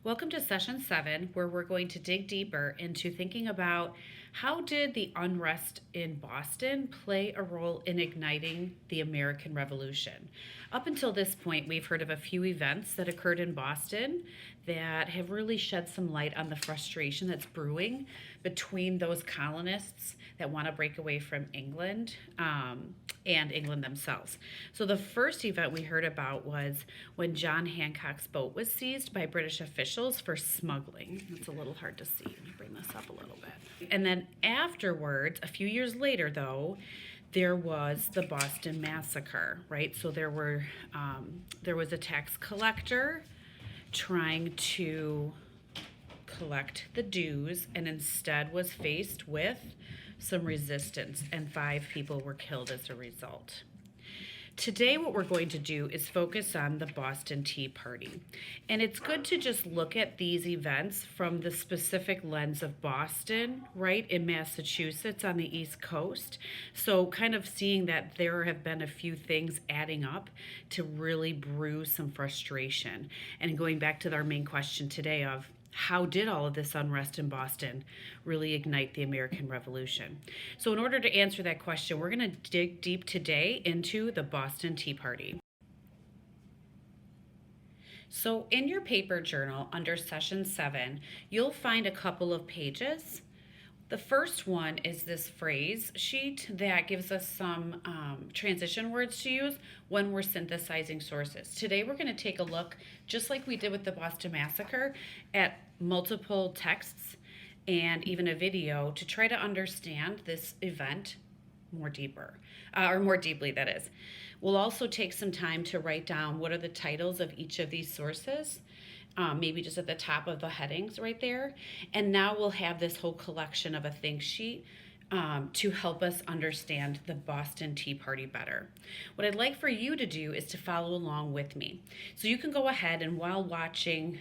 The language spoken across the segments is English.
Welcome to session 7, where we're going to dig deeper into thinking about how did the unrest in Boston play a role in igniting the American Revolution. Up until this point, we've heard of a few events that occurred in Boston that have really shed some light on the frustration that's brewing between those colonists that want to break away from England and England themselves. So the first event we heard about was when John Hancock's boat was seized by British officials for smuggling. It's a little hard to see. Let me bring this up a little bit. And then afterwards, a few years later though, there was the Boston Massacre, right? So there was a tax collector trying to collect the dues and instead was faced with some resistance, and 5 people were killed as a result. Today, what we're going to do is focus on the Boston Tea Party. And it's good to just look at these events from the specific lens of Boston, right, in Massachusetts on the East Coast. So kind of seeing that there have been a few things adding up to really brew some frustration. And going back to our main question today of how did all of this unrest in Boston really ignite the American Revolution? So in order to answer that question, we're going to dig deep today into the Boston Tea Party. So in your paper journal under session 7, you'll find a couple of pages. The first one is this phrase sheet that gives us some transition words to use when we're synthesizing sources. Today we're going to take a look, just like we did with the Boston Massacre, at multiple texts and even a video to try to understand this event more deeply, that is. We'll also take some time to write down what are the titles of each of these sources. Maybe just at the top of the headings right there. And now we'll have this whole collection of a think sheet to help us understand the Boston Tea Party better. What I'd like for you to do is to follow along with me. So you can go ahead and while watching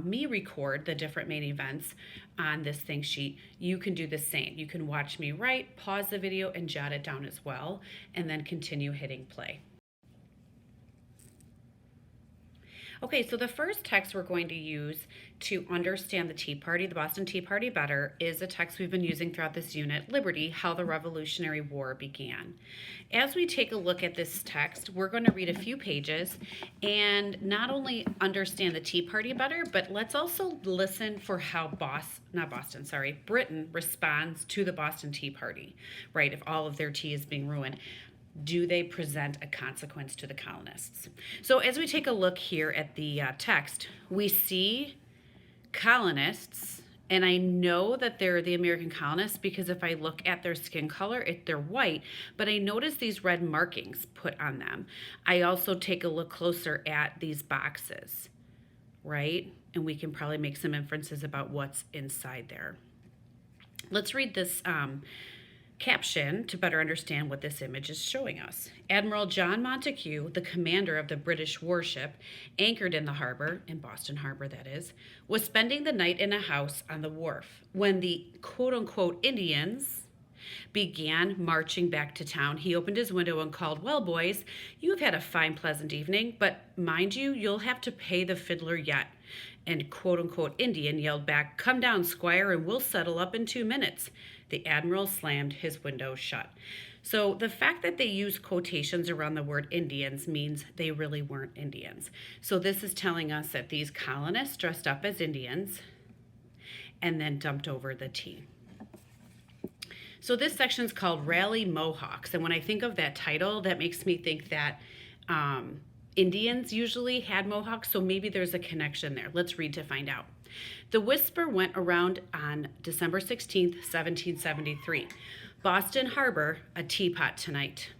me record the different main events on this think sheet, you can do the same. You can watch me write, pause the video, and jot it down as well, and then continue hitting play. Okay, so the first text we're going to use to understand the Tea Party, the Boston Tea Party better, is a text we've been using throughout this unit, Liberty, How the Revolutionary War Began. As we take a look at this text, we're going to read a few pages and not only understand the Tea Party better, but let's also listen for how Britain responds to the Boston Tea Party, right? If all of their tea is being ruined. Do they present a consequence to the colonists? So as we take a look here at the text, we see colonists, and I know that they're the American colonists because if I look at their skin color, they're white, but I notice these red markings put on them. I also take a look closer at these boxes, right? And we can probably make some inferences about what's inside there. Let's read this caption to better understand what this image is showing us. Admiral John Montagu, the commander of the British warship anchored in the harbor, in Boston Harbor that is, was spending the night in a house on the wharf when the quote-unquote Indians began marching back to town. He opened his window and called, "Well, boys, you've had a fine, pleasant evening, but mind you, you'll have to pay the fiddler yet." And quote-unquote Indian yelled back, "Come down, squire, and we'll settle up in 2 minutes." The admiral slammed his window shut. So the fact that they use quotations around the word Indians means they really weren't Indians. So this is telling us that these colonists dressed up as Indians and then dumped over the tea. So this section is called Rally Mohawks. And when I think of that title, that makes me think that Indians usually had Mohawks, so maybe there's a connection there. Let's read to find out. The whisper went around on December 16th, 1773. Boston Harbor, a teapot tonight.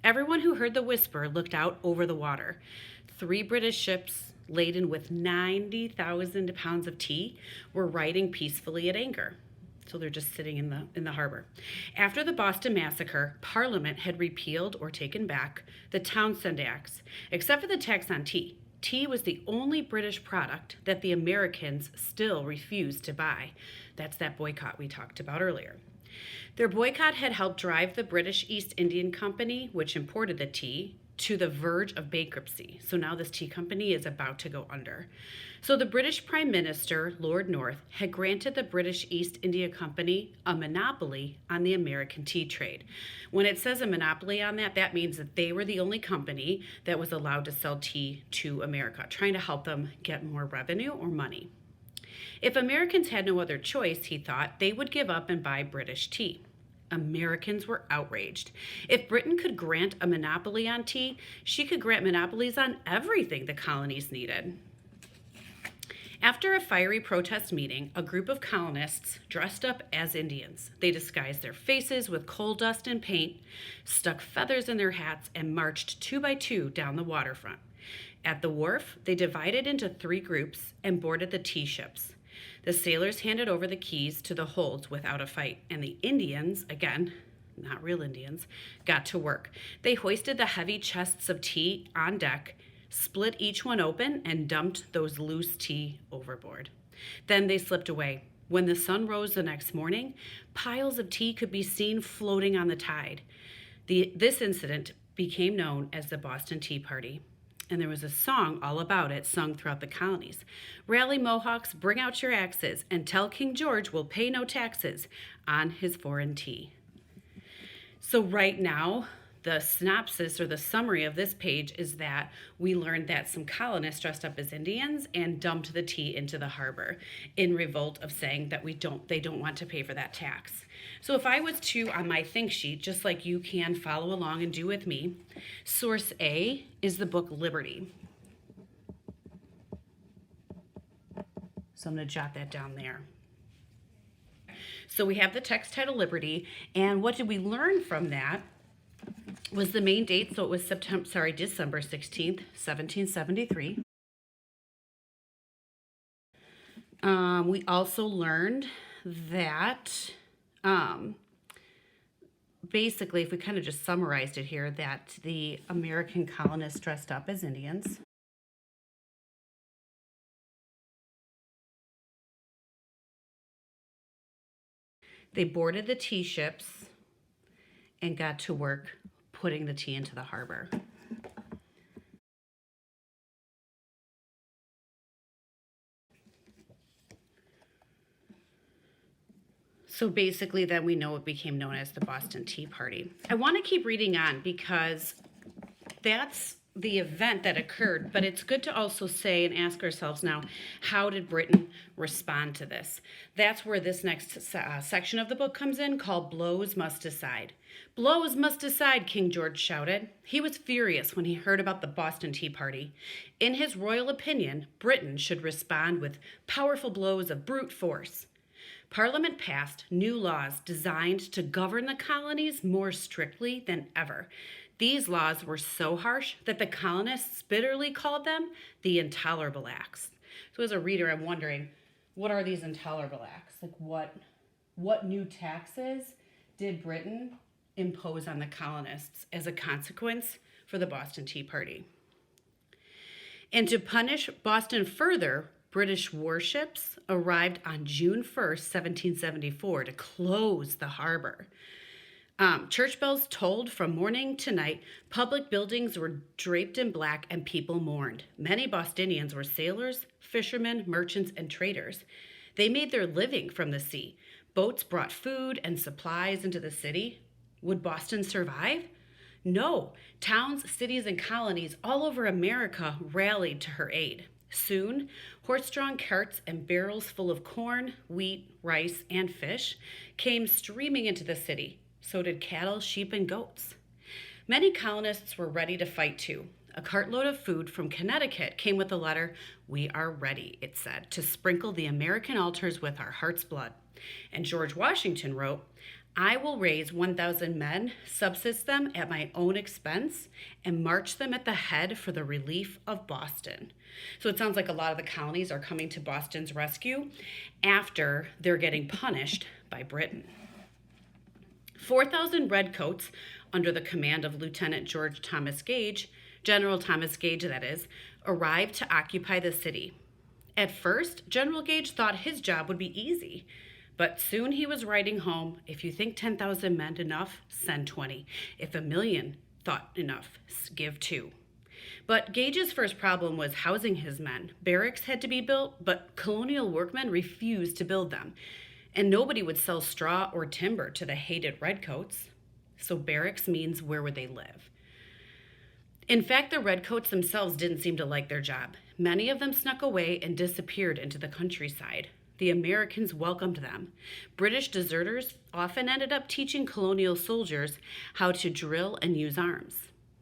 Everyone who heard the whisper looked out over the water. 3 British ships laden with 90,000 pounds of tea were riding peacefully at anchor. So they're just sitting in the harbor. After the Boston Massacre, Parliament had repealed or taken back the Townshend Acts, except for the tax on tea. Tea was the only British product that the Americans still refused to buy. That's that boycott we talked about earlier. Their boycott had helped drive the British East Indian Company, which imported the tea, to the verge of bankruptcy. So now this tea company is about to go under. So the British Prime Minister, Lord North, had granted the British East India Company a monopoly on the American tea trade. When it says a monopoly on that, that means that they were the only company that was allowed to sell tea to America, trying to help them get more revenue or money. If Americans had no other choice, he thought, they would give up and buy British tea. Americans were outraged. If Britain could grant a monopoly on tea, she could grant monopolies on everything the colonies needed. After a fiery protest meeting, a group of colonists dressed up as Indians. They disguised their faces with coal dust and paint, stuck feathers in their hats, and marched 2 by 2 down the waterfront. At the wharf, they divided into 3 groups and boarded the tea ships. The sailors handed over the keys to the holds without a fight, and the Indians, again, not real Indians, got to work. They hoisted the heavy chests of tea on deck, split each one open, and dumped those loose tea overboard. Then they slipped away. When the sun rose the next morning, piles of tea could be seen floating on the tide. This incident became known as the Boston Tea Party. And there was a song all about it sung throughout the colonies. Rally Mohawks, bring out your axes, and tell King George we'll pay no taxes on his foreign tea. So right now, the synopsis or the summary of this page is that we learned that some colonists dressed up as Indians and dumped the tea into the harbor in revolt of saying that they don't want to pay for that tax. So if I was to, on my think sheet, just like you can follow along and do with me, source A is the book Liberty. So I'm going to jot that down there. So we have the text title Liberty, and what did we learn from that? Was the main date, so it was December 16th, 1773. We also learned that, basically, if we kind of just summarized it here, that the American colonists dressed up as Indians. They boarded the tea ships and got to work putting the tea into the harbor. So basically then we know it became known as the Boston Tea Party. I want to keep reading on because that's the event that occurred, but it's good to also say and ask ourselves now, how did Britain respond to this? That's where this next section of the book comes in, called Blows Must Decide. Blows must decide, King George shouted. He was furious when he heard about the Boston Tea Party. In his royal opinion, Britain should respond with powerful blows of brute force. Parliament passed new laws designed to govern the colonies more strictly than ever. These laws were so harsh that the colonists bitterly called them the Intolerable Acts. So as a reader, I'm wondering, what are these Intolerable Acts? Like what new taxes did Britain impose on the colonists as a consequence for the Boston Tea Party? And to punish Boston further, British warships arrived on June 1st, 1774 to close the harbor. Church bells tolled from morning to night. Public buildings were draped in black and people mourned. Many Bostonians were sailors, fishermen, merchants, and traders. They made their living from the sea. Boats brought food and supplies into the city. Would Boston survive? No. Towns, cities, and colonies all over America rallied to her aid. Soon, horse-drawn carts and barrels full of corn, wheat, rice, and fish came streaming into the city. So did cattle, sheep, and goats. Many colonists were ready to fight too. A cartload of food from Connecticut came with a letter, "We are ready," it said, "to sprinkle the American altars with our heart's blood." And George Washington wrote, "I will raise 1,000 men, subsist them at my own expense, and march them at the head for the relief of Boston." So it sounds like a lot of the colonies are coming to Boston's rescue after they're getting punished by Britain. 4,000 redcoats, under the command of Lieutenant George Thomas Gage, General Thomas Gage that is, arrived to occupy the city. At first, General Gage thought his job would be easy, but soon he was writing home, "If you think 10,000 men enough, send 20. If 1,000,000 thought enough, give two. But Gage's first problem was housing his men. Barracks had to be built, but colonial workmen refused to build them. And nobody would sell straw or timber to the hated redcoats. So barracks means where would they live? In fact, the redcoats themselves didn't seem to like their job. Many of them snuck away and disappeared into the countryside. The Americans welcomed them. British deserters often ended up teaching colonial soldiers how to drill and use arms.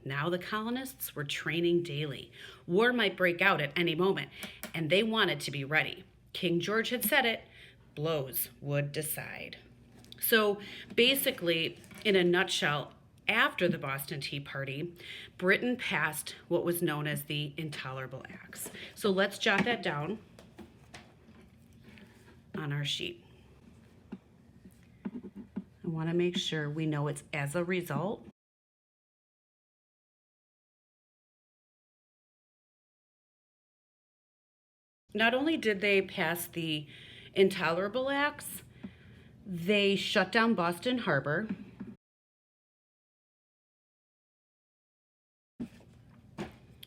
Now the colonists were training daily. War might break out at any moment, and they wanted to be ready. King George had said it, blows would decide. So basically, in a nutshell, after the Boston Tea Party, Britain passed what was known as the Intolerable Acts. So let's jot that down on our sheet. I want to make sure we know it's as a result. Not only did they pass the Intolerable Acts, they shut down Boston Harbor.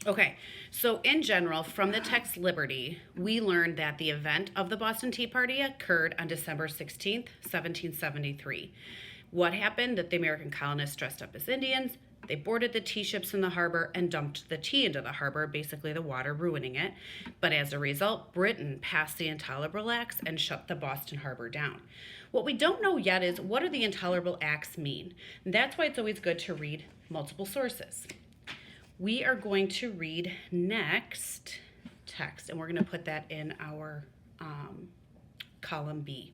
Okay, so in general, from the text Liberty, we learned that the event of the Boston Tea Party occurred on December 16th, 1773. What happened? That the American colonists dressed up as Indians, they boarded the tea ships in the harbor and dumped the tea into the harbor, basically the water ruining it. But as a result, Britain passed the Intolerable Acts and shut the Boston Harbor down. What we don't know yet is, what do the Intolerable Acts mean? And that's why it's always good to read multiple sources. We are going to read next text, and we're going to put that in our column B.